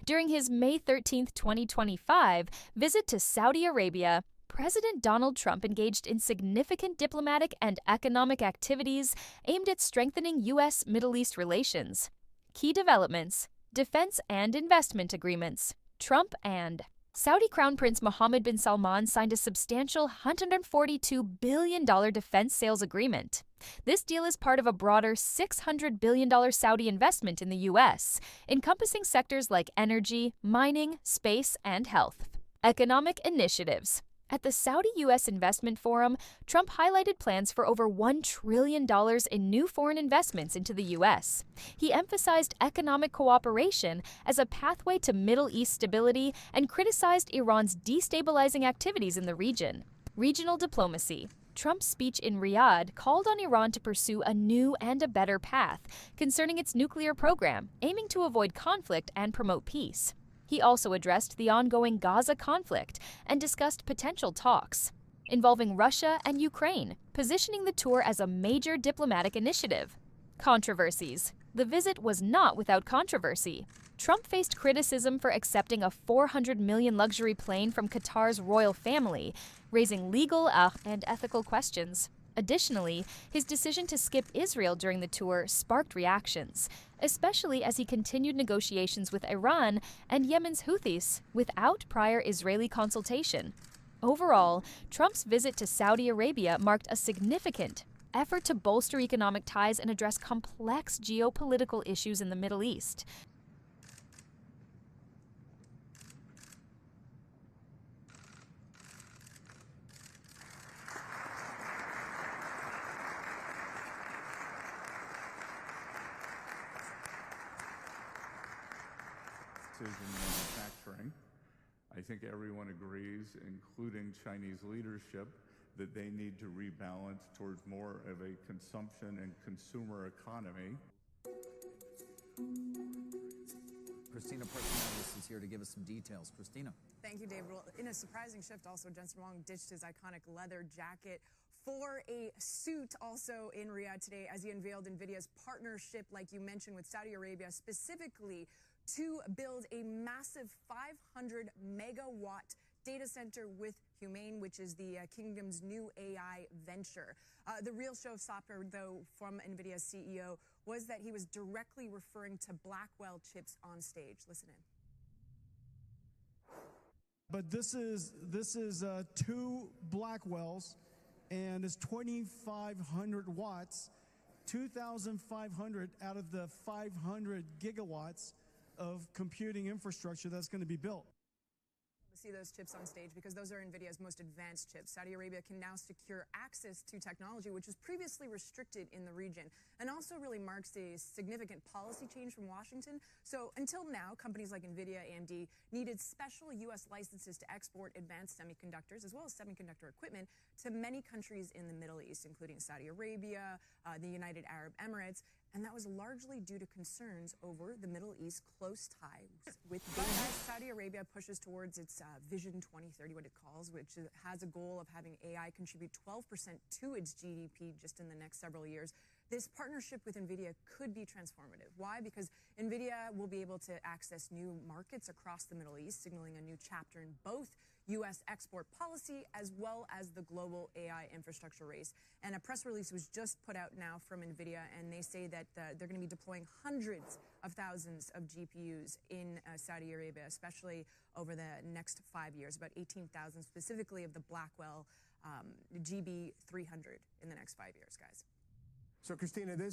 During his May 13, 2025 visit to Saudi Arabia, President Donald Trump engaged in significant diplomatic and economic activities aimed at strengthening U.S. Middle East relations. Key developments: defense and investment agreements. Trump and Saudi Crown Prince Mohammed bin Salman signed a substantial $142 billion defense sales agreement. This deal is part of a broader $600 billion Saudi investment in the U.S., encompassing sectors like energy, mining, space, and health. Economic initiatives. At the Saudi-U.S. Investment Forum, Trump highlighted plans for over $1 trillion in new foreign investments into the U.S. He emphasized economic cooperation as a pathway to Middle East stability and criticized Iran's destabilizing activities in the region. Regional diplomacy. Trump's speech in Riyadh called on Iran to pursue a new and a better path concerning its nuclear program, aiming to avoid conflict and promote peace. He also addressed the ongoing Gaza conflict and discussed potential talks involving Russia and Ukraine, positioning the tour as a major diplomatic initiative. Controversies. The visit was not without controversy. Trump faced criticism for accepting a $400 million luxury plane from Qatar's royal family, raising legal and ethical questions. Additionally, his decision to skip Israel during the tour sparked reactions, especially as he continued negotiations with Iran and Yemen's Houthis without prior Israeli consultation. Overall, Trump's visit to Saudi Arabia marked a significant effort to bolster economic ties and address complex geopolitical issues in the Middle East. In manufacturing. I think everyone agrees, including Chinese leadership, that they need to rebalance towards more of a consumption and consumer economy. Christina Personalis is here to give us some details. Christina. Thank you, Dave. Well, in a surprising shift, also, Jensen Huang ditched his iconic leather jacket for a suit also in Riyadh today as he unveiled NVIDIA's partnership, like you mentioned, with Saudi Arabia, specifically to build a massive 500 megawatt data center with Humane, which is the kingdom's new AI venture. The real showstopper, though, from NVIDIA's CEO was that he was directly referring to Blackwell chips on stage. Listen in. But this is two Blackwells, and it's 2,500 watts, 2,500 out of the 500 gigawatts of computing infrastructure that's going to be built. See those chips on stage because those are NVIDIA's most advanced chips. Saudi Arabia can now secure access to technology which was previously restricted in the region, and also really marks a significant policy change from Washington. So until now, companies like NVIDIA, AMD needed special U.S. licenses to export advanced semiconductors as well as semiconductor equipment to many countries in the Middle East, including Saudi Arabia, the United Arab Emirates, and that was largely due to concerns over the Middle East close ties with data. As Saudi Arabia pushes towards its Vision 2030, what it calls, which has a goal of having AI contribute 12% to its GDP just in the next several years, this partnership with NVIDIA could be transformative. Why? Because NVIDIA will be able to access new markets across the Middle East, signaling a new chapter in both U.S. export policy as well as the global AI infrastructure race. And a press release was just put out now from NVIDIA, and they say that they're going to be deploying hundreds of thousands of GPUs in Saudi Arabia, especially over the next 5 years, about 18,000 specifically of the Blackwell GB300 in the next 5 years, guys. So, Christina, this